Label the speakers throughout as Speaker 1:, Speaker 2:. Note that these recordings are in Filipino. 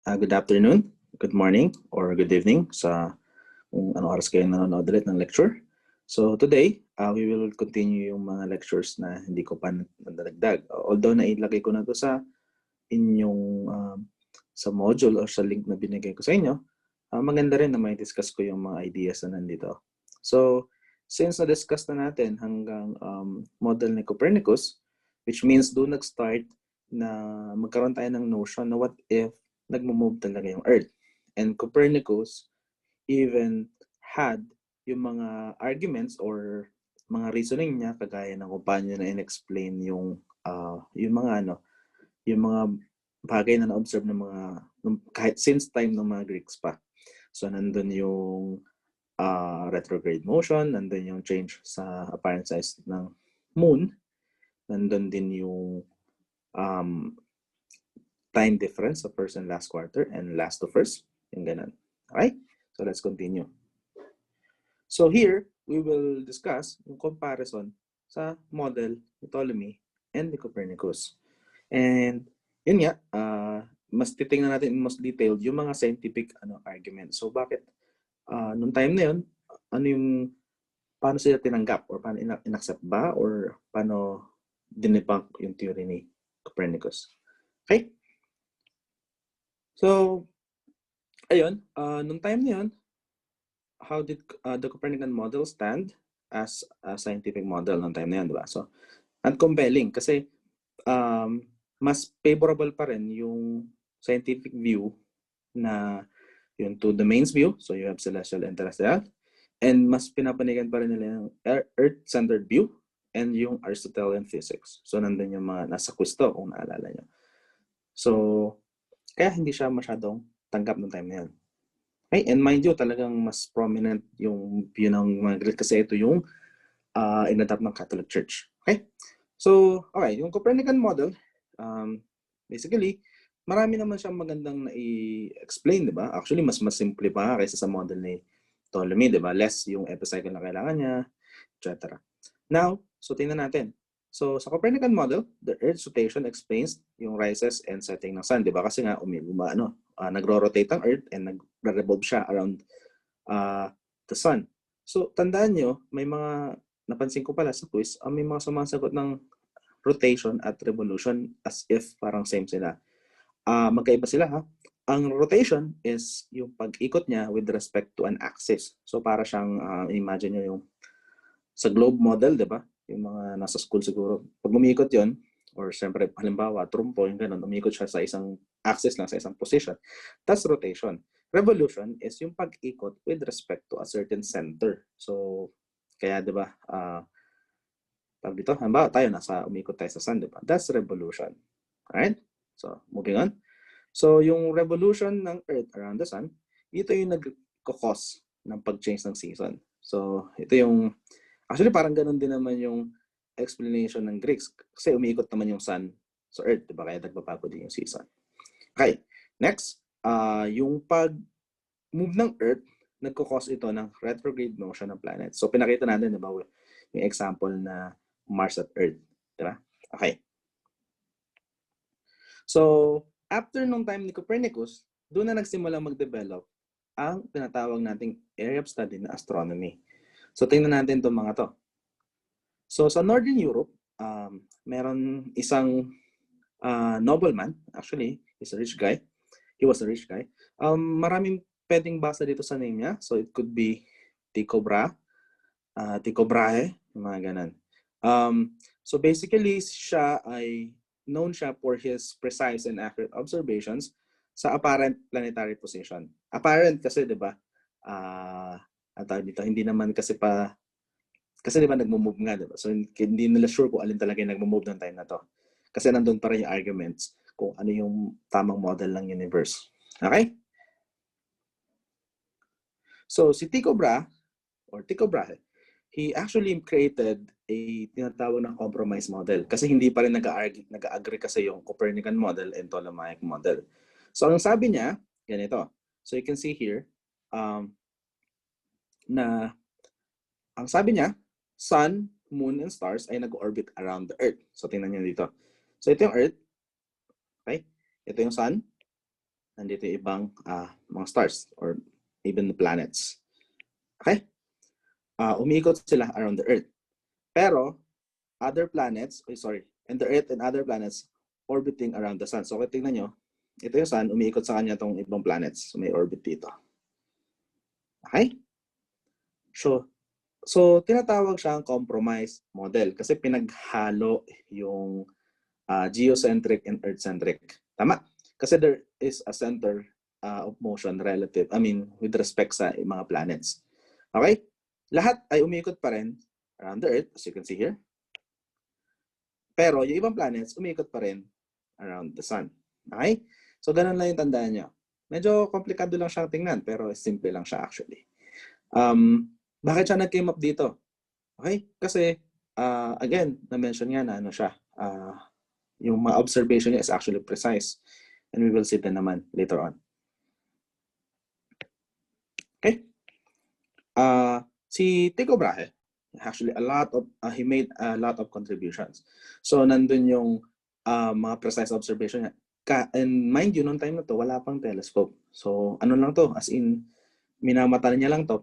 Speaker 1: Good afternoon, good morning, or good evening sa kung ano oras kayo nanonood ulit ng lecture. So today, we will continue yung mga lectures na hindi ko pa nadagdag. Although nailagay ko na to sa inyong sa module or sa link na binigay ko sa inyo, maganda rin na may discuss ko yung mga ideas na nandito. So since na-discuss na natin hanggang model ni Copernicus, which means doon nag-start na magkaroon tayo ng notion na what if nagmo-move talaga yung Earth. And Copernicus even had yung mga arguments or mga reasoning niya kagaya ng kung paano na in-explain yung yung mga bagay na na-observe ng mga kahit since time ng mga Greeks pa. So nandun yung retrograde motion, nandun yung change sa apparent size ng moon, nandun din yung time difference sa first and last quarter and last to first, yung ganun. Okay? So let's continue. So here, we will discuss yung comparison sa model ni Ptolemy and ni Copernicus. And yun nga, mas titingnan natin in most detailed yung mga scientific arguments. So bakit nung time na yun, paano sila tinanggap or paano inaccept ba or paano dinebunk yung theory ni Copernicus. Okay? So, ayun, nung time na yun, how did the Copernican model stand as a scientific model nung time na yun, diba? So, and compelling kasi mas favorable pa rin yung scientific view na yung two domains view, so you have celestial and terrestrial, and mas pinapanigan pa rin nila yung Earth-centered view and yung Aristotelian physics. So, nandun yung mga nasa quiz to, kung naalala nyo. So, kaya hindi siya masyadong tanggap ng time na yun. Okay? And mind you, talagang mas prominent yung view ng mga Greek kasi ito yung inadapt ng Catholic Church. Okay? So, okay, yung Copernican model, basically, marami naman siyang magandang na-explain, di ba? Actually, mas simple pa kaysa sa model ni Ptolemy, di ba? Less yung epicycle na kailangan niya, etc. Now, so tingnan natin. So, sa Copernican model, the Earth's rotation explains yung rises and setting ng Sun, di ba? Kasi nga, nagro-rotate ang Earth and nagre-revolve siya around the Sun. So, tandaan nyo, may mga, napansin ko pala sa quiz, may mga sumasagot ng rotation at revolution as if parang same sila. Magkaiba sila ha. Ang rotation is yung pag-ikot niya with respect to an axis. So, para siyang, imagine nyo yung sa globe model, di ba? Yung mga nasa school siguro. Pag umikot yon, or siyempre, halimbawa, trumpo, yung ganun, umikot siya sa isang axis lang, sa isang position. That's rotation. Revolution is yung pag-ikot with respect to a certain center. So, kaya, di ba, pag dito, halimbawa, umikot tayo sa sun, di ba? That's revolution. Alright? So, moving on. So, yung revolution ng Earth around the sun, ito yung nag-cause ng pag-change ng season. So, ito yung actually, parang ganun din naman yung explanation ng Greeks. Kasi umiikot naman yung sun sa Earth, diba? Kaya nagbabago din yung season. Okay, next. Yung pag-move ng Earth, nagkukause ito ng retrograde motion ng planets. So, pinakita natin, diba, yung example na Mars at Earth. Diba? Okay. So, after nung time ni Copernicus, doon na nagsimulang mag-develop ang tinatawag nating area of study na astronomy. So, tingnan natin itong mga to. So, sa Northern Europe, meron isang nobleman. Actually, he's a rich guy. He was a rich guy. Maraming pwedeng basa dito sa name niya. So, it could be Tycho Brahe, mga ganun. So, basically, known siya for his precise and accurate observations sa apparent planetary position. Apparent kasi, di ba, dito, hindi naman kasi di ba nagmo-move nga, di ba? So, hindi nila sure kung alin talaga yung nagmo-move ng time na to. Kasi nandun pa rin yung arguments kung ano yung tamang model ng universe. Okay? So, si Tycho Brahe, he actually created a tinatawag ng compromise model kasi hindi pa rin nag-agree kasi yung Copernican model and Ptolemaic model. So, ang sabi niya, ganito. So, you can see here, na ang sabi niya, Sun, Moon, and stars ay nag-orbit around the Earth. So, tingnan niyo dito. So, ito yung Earth. Okay? Ito yung Sun. nandito yung ibang mga stars or even the planets. Okay? Umiikot sila around the Earth. Pero, other planets, and the Earth and other planets orbiting around the Sun. So, kung tingnan nyo, ito yung Sun, umiikot sa kanya itong ibang planets. So, may orbit dito. Okay? So tinatawag siyang compromise model kasi pinaghalo yung geocentric and earth-centric. Tama? Kasi there is a center of motion with respect sa mga planets. Okay? Lahat ay umiikot pa rin around the Earth, as you can see here. Pero yung ibang planets, umiikot pa rin around the Sun. Okay? So ganun lang yung tandaan nyo. Medyo komplikado lang siyang tingnan, pero simple lang siya actually. Bakit siya nag-came up dito? Okay? Kasi, again, na-mention nga na ano siya, yung mga observation niya is actually precise. And we will see that naman later on. Okay? Si Tycho Brahe, actually he made a lot of contributions. So, nandun yung mga precise observation niya. And mind you, noong time na to, wala pang telescope. So, ano lang to, as in, minamata niya lang to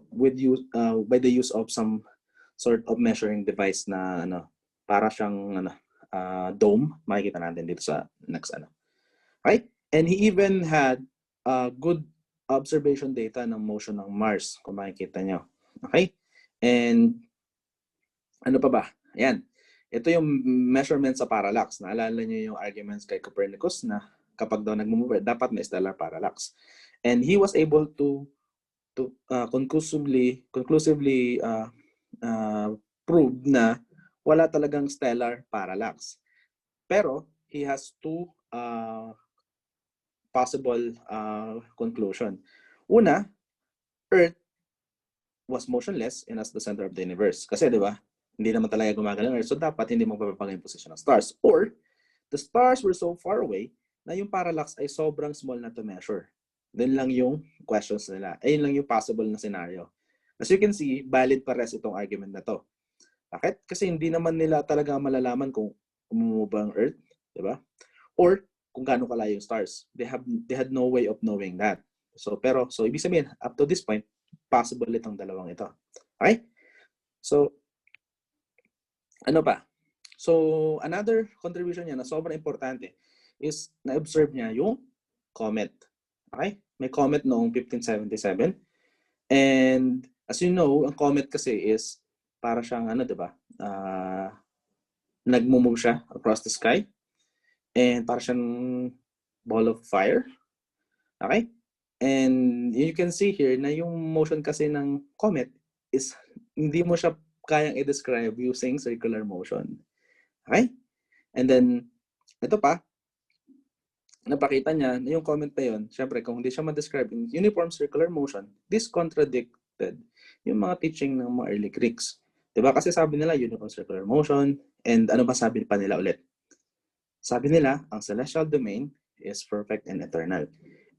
Speaker 1: by the use of some sort of measuring device na para siyang dome. Makikita natin dito sa next right? And he even had good observation data ng motion ng Mars, kung makikita nyo. Okay? And ano pa ba? Ayan. Ito yung measurement sa parallax. Naalala nyo yung arguments kay Copernicus na kapag daw nagmumove, dapat may stellar parallax. And he was able to conclusively prove na wala talagang stellar parallax. Pero he has two possible conclusion. Una, Earth was motionless and as the center of the universe. Kasi di ba, hindi naman talaga gumagalaw ang Earth, so dapat hindi magpapabago yung position ng stars. Or, the stars were so far away na yung parallax ay sobrang small na to measure. Then lang yung questions nila. Ayun lang yung possible na scenario. As you can see, valid pa res itong argument na to. Bakit? Kasi hindi naman nila talaga malalaman kung umumove ang Earth, di ba? Or kung gaano kalayo yung stars. They had no way of knowing that. So ibig sabihin, up to this point, possible itong dalawang ito. Okay? So, ano pa? So, another contribution niya na sobrang importante is na-observe niya yung comet. Okay? May comet noong 1577. And as you know, ang comet kasi is para siyang di ba? Nagmo-move siya across the sky. And para siyang ball of fire. Okay? And you can see here na yung motion kasi ng comet is hindi mo siya kayang i-describe using circular motion. Okay? And then, ito pa, napakita niya na yung comet na yun, syempre kung hindi siya ma-describe in uniform circular motion, this contradicted yung mga teaching ng mga early Greeks. Diba? Kasi sabi nila uniform circular motion, and ano ba sabi pa nila ulit? Sabi nila, ang celestial domain is perfect and eternal.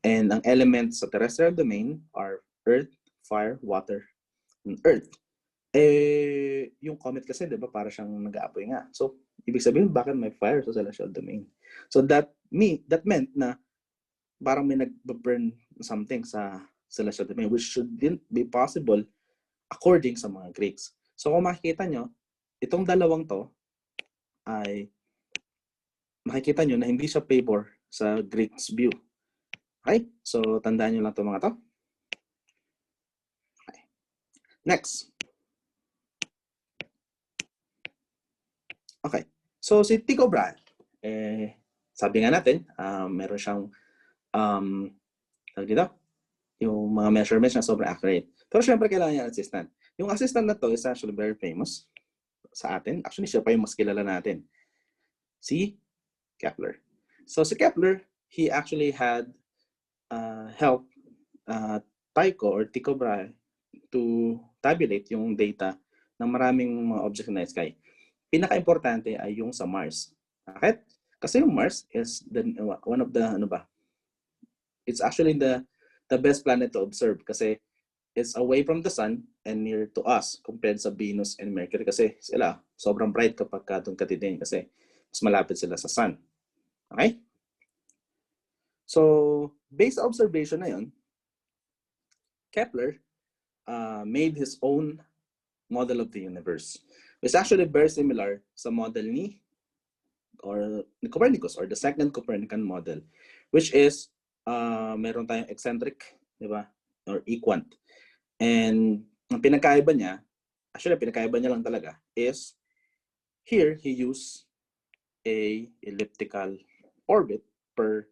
Speaker 1: And ang elements sa terrestrial domain are earth, fire, water, and earth. Yung comet kasi, di ba, para siyang nag-aapoy nga. So, ibig sabihin, bakit may fire sa celestial domain? So, that meant na parang may nag-burn something sa celestial domain, which shouldn't be possible according sa mga Greeks. So, kung makikita nyo, itong dalawang to ay makikita nyo na hindi siya favor sa Greeks view. Okay? So, tandaan nyo lang itong mga to. Okay. Next. Okay. So, si Tycho Brahe, sabi nga natin, meron siyang dito, yung mga measurements na sobrang accurate. Pero syempre, kailangan niya assistant. Yung assistant na to is actually very famous sa atin. Actually, siya pa yung mas kilala natin. Si Kepler. So, si Kepler, he actually had helped Tycho Brahe to tabulate yung data ng maraming mga objects in the sky. Pinaka-importante ay yung sa Mars. Bakit? Kasi yung Mars is one of the, it's actually the best planet to observe kasi it's away from the sun and near to us compared sa Venus and Mercury kasi sila sobrang bright kapag doon katitingin kasi mas malapit sila sa sun. Okay? So, based sa observation na yun, Kepler made his own model of the universe. It's actually very similar sa model ni Copernicus, or the second Copernican model, which is meron tayong eccentric, di ba? Or equant. And ang pinakaiba niya, actually pinakaiba niya lang talaga, is here he used a elliptical orbit per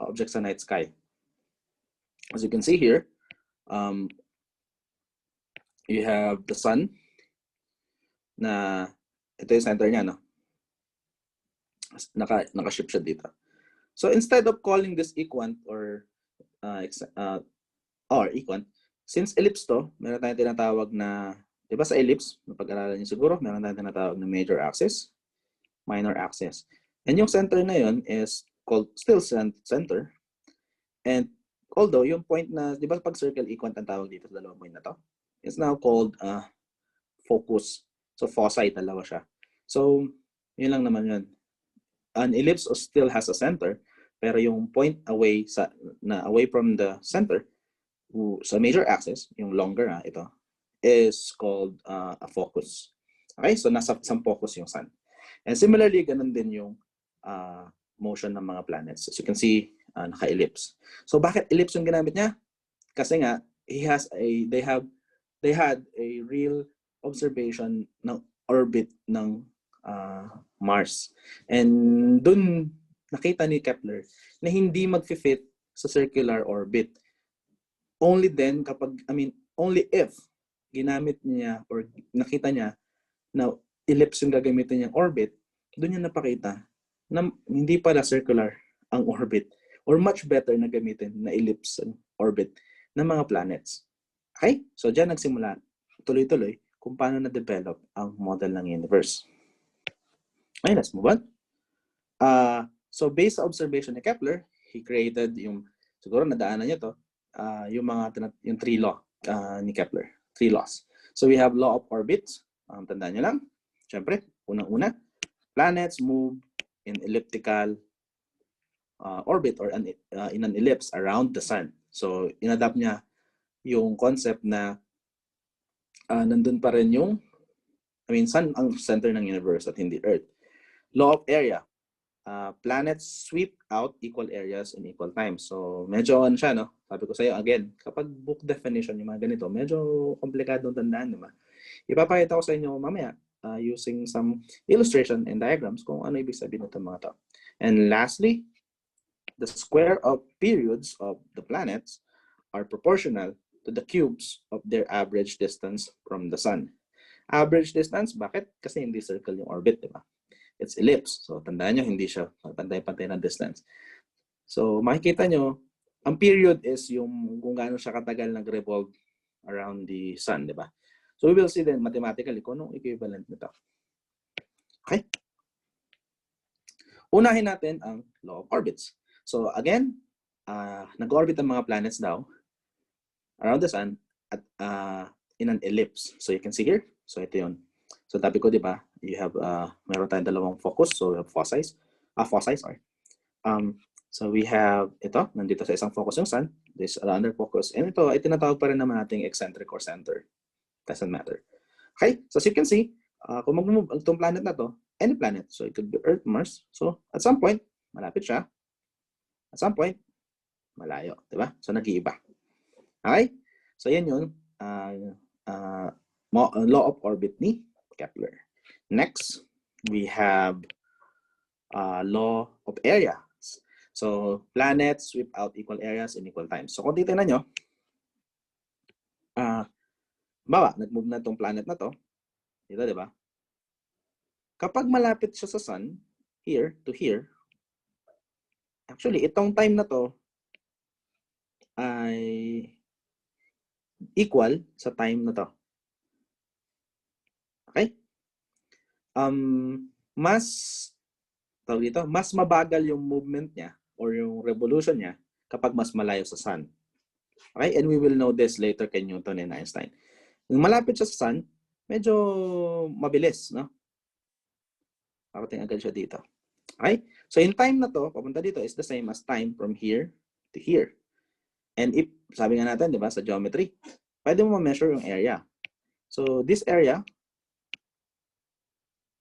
Speaker 1: object sa night sky. As you can see here, you have the sun na ito yung center niya, no? Naka-ship siya dito. So instead of calling this equant or equant, since ellipse to, meron tayong tinatawag na, di ba sa ellipse, napag-aralan niyo siguro, meron tayong tinatawag na major axis, minor axis. And yung center na yun is called still center. And although yung point na, di ba pag circle equant ang tawag dito sa dalawang point na to, it's now called focus. So foci, dalawa siya. So yun lang naman yun. An ellipse still has a center, pero yung point away away from the center sa major axis, yung longer ito, is called a focus. Okay, so nasa isang focus yung sun. And similarly, ganun din yung motion ng mga planets. As you can see, naka-ellipse. So bakit ellipse yung ginamit niya? Kasi nga they had a real observation ng orbit ng Mars. And dun nakita ni Kepler na hindi mag-fit sa circular orbit. Only then only if ginamit niya or nakita niya na ellipse yung gagamitin niyang orbit, doon niya napakita na hindi pala circular ang orbit, or much better na gamitin na ellipse ang orbit ng mga planets. Okay? So diyan nagsimula tuloy-tuloy kung paano na-develop ang model ng universe. Okay, let's move on. So based sa observation ni Kepler, he created siguro nadaanan niyo to, yung three law ni Kepler, three laws. So we have law of orbits, tandaan niyo lang. Siyempre, unang-una, planets move in elliptical orbit or in an ellipse around the sun. So inadapt niya yung concept na nandun pa rin sun ang center ng universe at hindi Earth. Law of area. Planets sweep out equal areas in equal time. So, medyo siya, no? Sabi ko sa iyo, again, kapag book definition yung mga ganito, medyo komplikadong tandaan, diba? Ipapakita ko sa inyo mamaya using some illustration and diagrams kung ano ibig sabihin nito mga to. And lastly, the square of periods of the planets are proportional to the cubes of their average distance from the sun. Average distance, bakit? Kasi hindi circle yung orbit, diba? It's ellipse. So, tandaan nyo, hindi siya pantay-pantay na distance. So, makikita nyo, ang period is yung kung gaano siya katagal nag-revolve around the sun, di ba? So, we will see then mathematically kung anong equivalent nito. Okay? Unahin natin ang law of orbits. So, again, nag-orbit ang mga planets daw around the sun at in an ellipse. So, you can see here. So, ito yun. So, tabi ko, di ba, you have, meron tayong dalawang focus. So, we have foci, sorry. So, we have ito, nandito sa isang focus yung sun. This another focus. And ito, ay tinatawag pa rin naman nating eccentric or center. Doesn't matter. Okay? So, as you can see, kung mag-move itong planet na to, any planet. So, it could be Earth, Mars. So, at some point, malapit siya. At some point, malayo. Di ba? So, nag-iiba. Okay? So, yan yun. Law of orbit ni Kepler. Next, we have law of area. So, planets sweep out equal areas in equal times. So, kung titignan nyo, nag-move na itong planet na to. Dito, di ba? Kapag malapit siya sa sun, here to here, actually, itong time na to ay equal sa time na to. Okay? Mas mabagal yung movement niya or yung revolution niya kapag mas malayo sa sun. Okay? And we will know this later kay Newton and Einstein. Yung malapit siya sa sun, medyo mabilis, no? Parating agad siya dito. Okay? So in time na to, papunta dito is the same as time from here to here. And if, sabi nga natin, di ba, sa geometry, pwede mo ma-measure yung area. So this area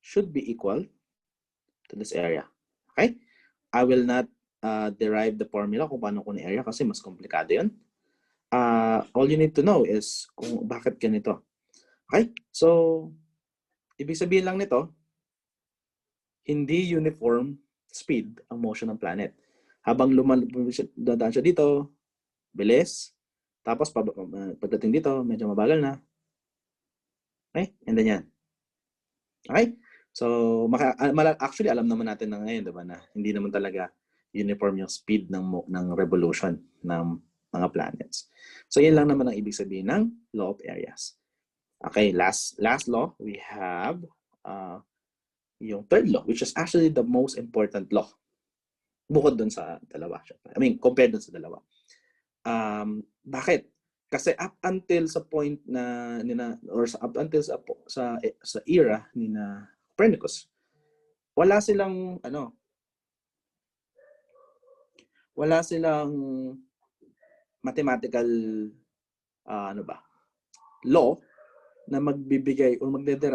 Speaker 1: should be equal to this area. Okay? I will not derive the formula kung paano kunin area kasi mas komplikado yun. All you need to know is kung bakit ganito. Okay? So, ibig sabihin lang nito, hindi uniform speed ang motion ng planet. Habang dadaan siya dito, bilis. Tapos, pagdating dito, medyo mabagal na. Okay? And then yan. Okay? So, actually, alam naman natin na ngayon, diba, na hindi naman talaga uniform yung speed ng revolution ng mga planets. So, yan lang naman ang ibig sabihin ng law of areas. Okay, last law, we have yung third law, which is actually the most important law. Bukod dun sa dalawa. I mean, compared dun sa dalawa. Bakit? Kasi up until sa point na up until sa era ni na Copernicus, wala silang mathematical law na magbibigay o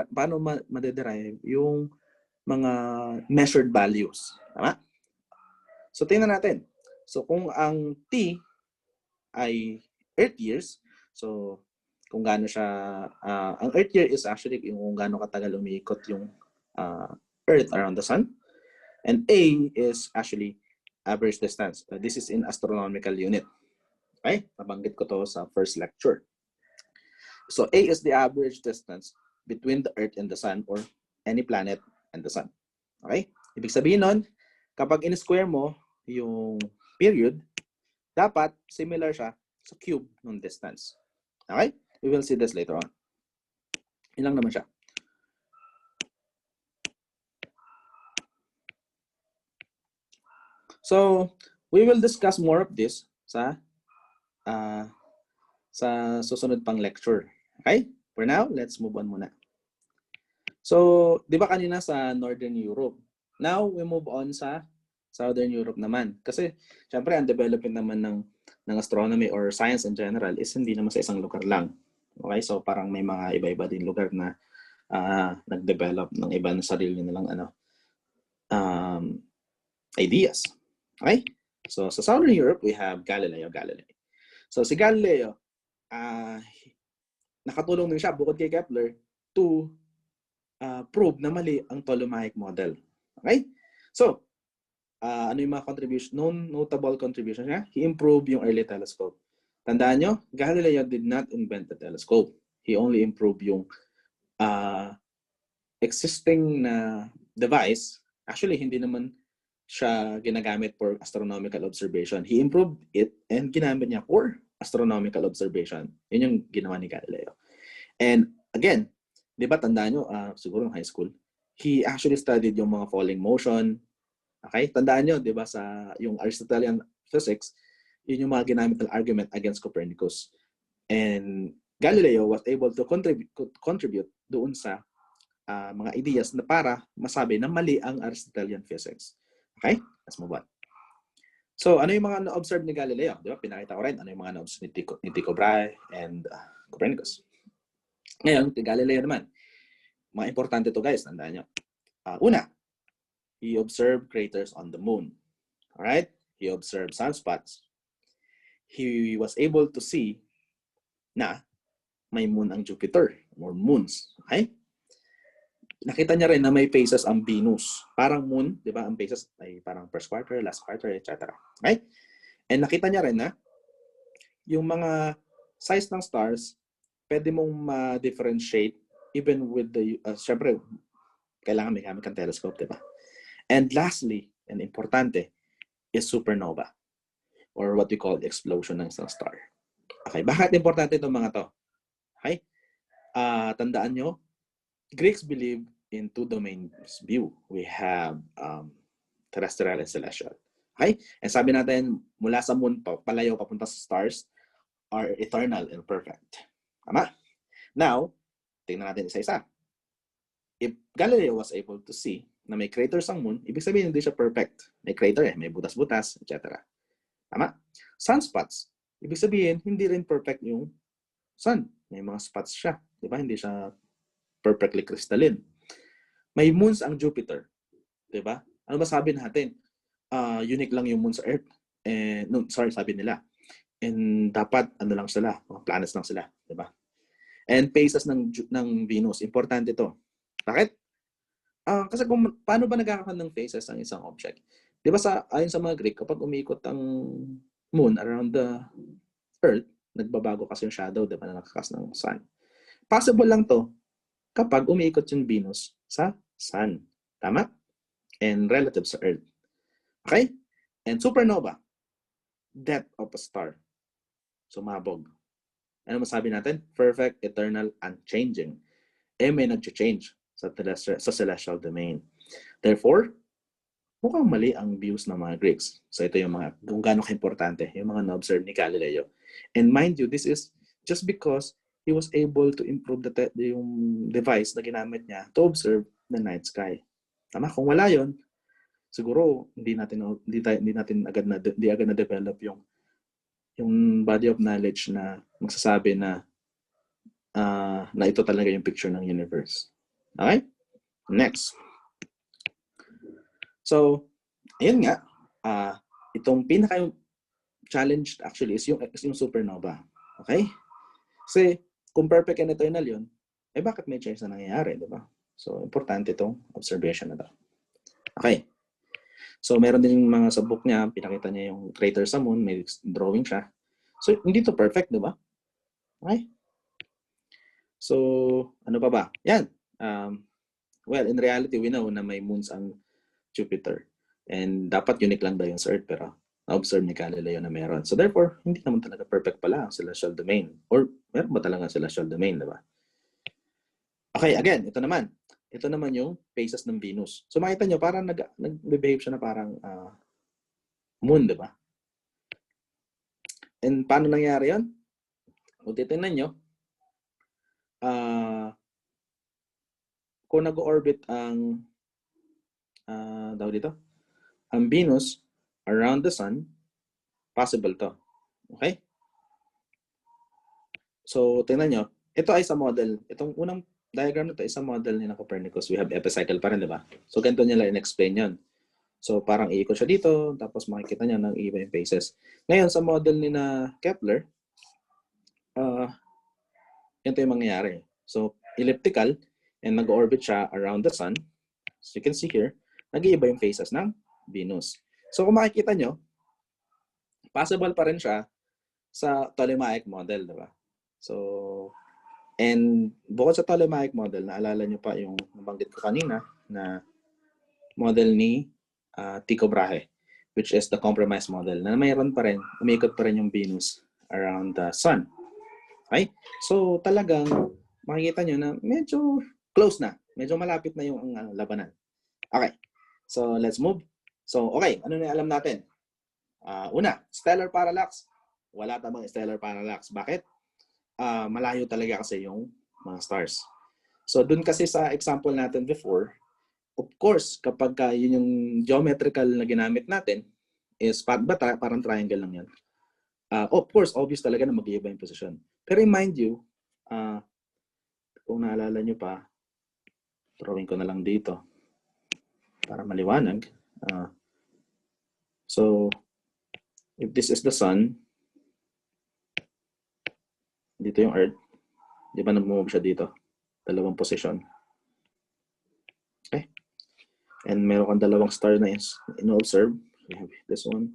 Speaker 1: paano madederive yung mga measured values. Tama? So tingnan natin. So kung ang T ay Earth years, so kung gaano siya, ang Earth year is actually yung kung gaano katagal umiikot yung Earth around the Sun. And A is actually average distance. This is in astronomical unit. Okay? Nabanggit ko to sa first lecture. So A is the average distance between the Earth and the Sun or any planet and the Sun. Okay? Ibig sabihin nun, kapag in-square mo yung period, dapat similar siya sa cube ng distance. Okay? We will see this later on. Ilang naman siya. So, we will discuss more of this sa susunod pang lecture. Okay? For now, let's move on muna. So, di ba kanina sa Northern Europe? Now, we move on sa Southern Europe naman. Kasi, syempre, ang development naman ng astronomy or science in general is hindi naman sa isang lugar lang. Okay? So, parang may mga iba-iba din lugar na nag-develop ng iba na sarili nilang ideas. Okay? So, sa Southern Europe, we have Galileo Galilei. So, si Galileo, nakatulong din siya, bukod kay Kepler, to prove na mali ang Ptolemaic model. Okay? So, ano yung mga notable contribution niya? He improved yung early telescope. Tandaan nyo, Galileo did not invent the telescope. He only improved yung existing na device. Actually, hindi naman siya ginagamit for astronomical observation. He improved it and ginamit niya for astronomical observation. Yun yung ginawa ni Galileo. And again, di ba tandaan nyo, siguro ng high school, he actually studied yung mga falling motion. Okay? Tandaan nyo, di ba, sa yung Aristotelian physics, yun yung mga ginamit ng argument against Copernicus. And Galileo was able to contribute doon sa mga ideas na para masabi na mali ang Aristotelian physics. Okay? Let's move on. So, ano yung mga na-observe ni Galileo? Di ba? Pinakita ko rin ano yung mga na-observe ni Tycho Brahe and Copernicus. Ngayon, kay Galileo naman, mga importante to guys, tandaan nyo. Una, he observed craters on the moon. Alright? He observed sunspots. He was able to see na may moon ang Jupiter or moons. Okay? Nakita niya rin na may phases ang Venus. Parang moon, di ba? Ang phases ay parang first quarter, last quarter, etc. Okay? And nakita niya rin na yung mga size ng stars, pwede mong ma-differentiate even with the, syempre, kailangan may gamit kang telescope, di ba? And lastly, and importante, is supernova or what we call the explosion ng isang star. Okay, bakit importante itong mga to? Okay? Tandaan nyo, Greeks believe in two domains view. We have terrestrial and celestial. Okay? And sabi natin, mula sa moon, palayo papunta sa stars are eternal and perfect. Tama? Now, tingnan natin isa-isa. If Galileo was able to see na may craters ang moon, ibig sabihin hindi siya perfect. May crater may butas-butas, etc. Tama? Sunspots, ibig sabihin hindi rin perfect yung sun. May mga spots siya. Di ba? Hindi siya perfectly crystalline. May moons ang Jupiter. Di ba? Ano ba sabi natin? Unique lang yung moon sa Earth. No, sorry, sabi nila. And dapat, ano lang sila, mga planets lang sila. Di ba? And phases ng Venus. Importante ito. Bakit? Kasi paano ba nagkakaroon ng phases ang isang object? Di ba ayon sa mga Greek, kapag umikot ang moon around the Earth, nagbabago kasi yung shadow, di ba, na nakakas ng sun. Possible lang to kapag umiikot yung Venus sa sun. Tama? And relative sa Earth. Okay? And supernova, death of a star. Sumabog. Ano masabi natin? Perfect, eternal, unchanging. May nag-change sa celestial domain. Therefore, mukhang mali ang views ng mga Greeks. So ito yung mga, kung gaano ka-importante, yung mga na-observe ni Galileo. And mind you, this is just because he was able to improve yung device na ginamit niya to observe the night sky. Tama? Kung wala yon, siguro hindi natin agad na develop yung body of knowledge na magsasabi na ito talaga yung picture ng universe. Okay? Next. So, ayun nga, itong pinaka-challenge actually is yung supernova. Okay? Kasi kung perfect and eternal yun, bakit may change na nangyayari, di ba? So, importante itong observation na ito. Okay. So, meron din yung mga sa book niya, pinakita niya yung crater sa moon, may drawing siya. So, hindi to perfect, di ba? Okay? So, ano pa ba? Yan. Well, in reality, we know na may moons ang Jupiter. And dapat unique lang daw yung sa Earth, pero na-observe ni Galileo na meron. So, therefore, hindi naman talaga perfect pala ang celestial domain. Or, meron ba talaga celestial domain, di ba? Okay, again, ito naman yung phases ng Venus. So, makita nyo, parang nag-behave siya na parang moon, di ba? And paano nangyari yun? Kung titignan nyo, kung nag-orbit ang ang Venus around the Sun, possible to. Okay? So, tingnan nyo, ito ay sa model. Itong unang diagram na ito is sa model ni Copernicus. We have epicycle pa rin, di ba? So, ganito nila in-explain yun. So, parang iikot siya dito, tapos makikita niya ng iba yung phases. Ngayon, sa model ni Kepler, ito yung mangyayari. So, elliptical, and nag-orbit siya around the Sun. So, you can see here, nag-iiba yung phases ng Venus. So, kung makikita nyo, possible pa rin siya sa Ptolemaic model, di ba? So, and bukod sa Ptolemaic model, naalala nyo pa yung nabanggit ko kanina na model ni Tycho Brahe, which is the compromise model, na mayroon pa rin, umikot pa rin yung Venus around the Sun. Okay? So, talagang makikita nyo na medyo close na. Medyo malapit na yung labanan. Okay. So, let's move. So, okay. Ano na alam natin? Una, stellar parallax. Wala tamang stellar parallax. Bakit? Malayo talaga kasi yung mga stars. So, dun kasi sa example natin before, of course, kapag yun yung geometrical na ginamit natin, is parang triangle lang yan. Of course, obvious talaga na mag-iiba yung position. Pero mind you, kung naalala nyo pa, drawing ko na lang dito para maliwanag. So, if this is the Sun, dito yung Earth, di ba nag-move siya dito? Dalawang position. Okay? And meron kang dalawang star na in-observe. We have this one.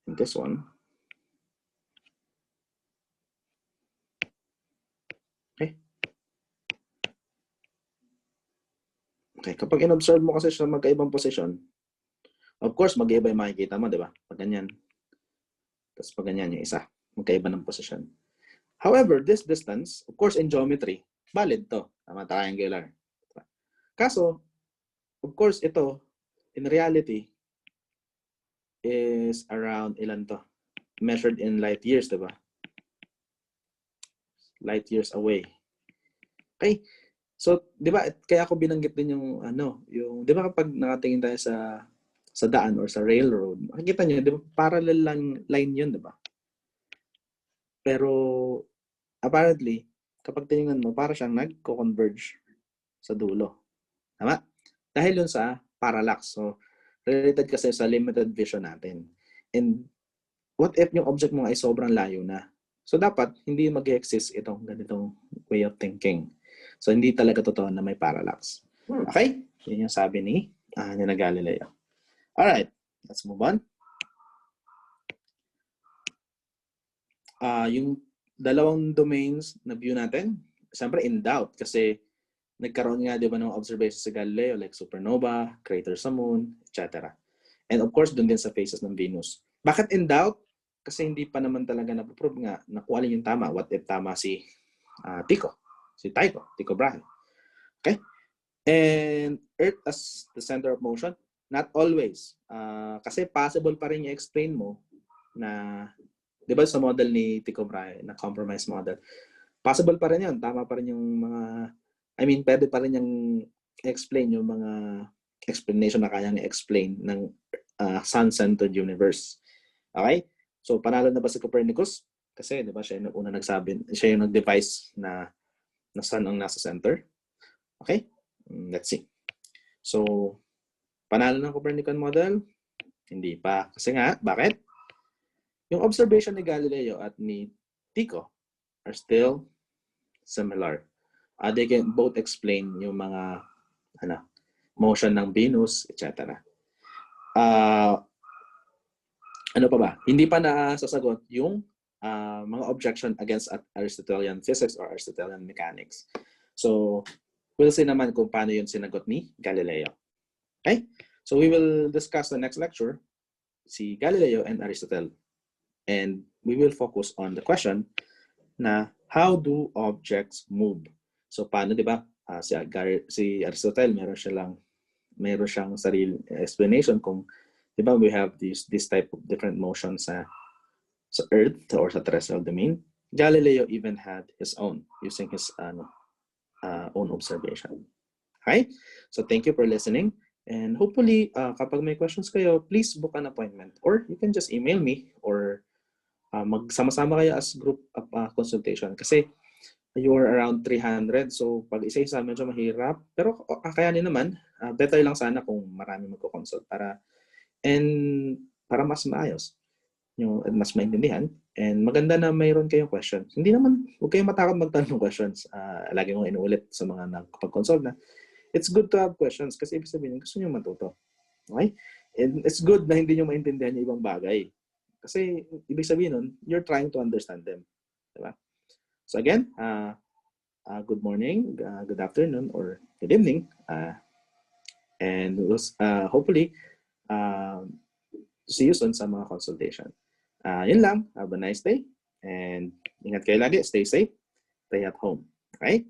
Speaker 1: And this one. Okay? Okay, kapag in-observe mo kasi siya magkaibang position, of course, mag-iiba yung makikita mo, di ba? Pag ganyan. Tapos pag ganyan yung isa. Magkaiba ng position. However, this distance, of course, in geometry, valid to. Tama, triangular. Kaso, of course, ito, in reality, is around ilan to? Measured in light years, diba? Light years away. Okay? So, 'di ba, kaya ako binanggit din yung yung 'di ba kapag nakatingin tayo sa daan or sa railroad, makikita niyo 'di ba parallel lang line 'yun, 'di ba? Pero apparently, kapag tiningnan mo, para siyang nagko-converge sa dulo. Tama? Dahil yun sa parallax. So, related kasi sa limited vision natin. And what if yung object mo ay sobrang layo na? So, dapat hindi mag-exist itong ganitong way of thinking. So, hindi talaga totoo na may parallax. Okay? Yun yung sabi ni Galileo. Alright, let's move on. Yung dalawang domains na view natin, siyempre in doubt kasi nagkaroon nga 'di ba ng observations sa Galileo like supernova, crater sa moon, etc. And of course, doon din sa phases ng Venus. Bakit in doubt? Kasi hindi pa naman talaga napoprove nga na kung alin yung tama. What if tama si Tycho Brahe. Okay? And Earth as the center of motion, not always. Kasi possible pa rin i-explain mo na, di ba sa model ni Tycho Brahe, na compromise model, possible pa rin yun. Tama pa rin yung mga, pwede pa rin yung explain yung mga explanation na kayang i-explain ng sun-centered universe. Okay? So, panalo na ba si Copernicus? Kasi, di ba, siya yung una nagsabi, siya yung nag-device na sun ang nasa center. Okay? Let's see. So, panalo ng Copernican model? Hindi pa. Kasi nga, bakit? Yung observation ni Galileo at ni Tycho are still similar. They can both explain yung mga motion ng Venus, etc. Ano pa ba? Hindi pa nasasagot yung mga objection against Aristotelian physics or Aristotelian mechanics. So, we'll see naman kung paano yun sinagot ni Galileo. Okay? So, we will discuss the next lecture, si Galileo and Aristotle. And we will focus on the question na how do objects move? So, paano, di ba? Si Aristotle, meron siyang sarili explanation kung, di ba, we have this type of different motion sa Earth or sa terrestrial domain. Galileo even had his own using his own observation. Okay? So, thank you for listening. And hopefully, kapag may questions kayo, please book an appointment. Or you can just email me or magsama-sama kayo as group consultation. Kasi you are around 300. So, pag isa-isa medyo mahirap. Pero kakayanin naman. Better lang sana kung marami magko-consult para mas maayos. Mas maintindihan. And maganda na mayroon kayong questions. Hindi naman, huwag kayong matakot magtanong ng questions. Lagi kong inuulit sa mga nagpag-consult na it's good to have questions kasi ibig sabihin gusto nyo matuto. Okay? And it's good na hindi nyo maintindihan yung ibang bagay. Kasi ibig sabihin nun, you're trying to understand them. Diba? So again, good morning, good afternoon, or good evening. And hopefully, see you soon sa mga consultation. Yun lang. Have a nice day. And ingat kayo lagi. Stay safe. Stay at home. Okay?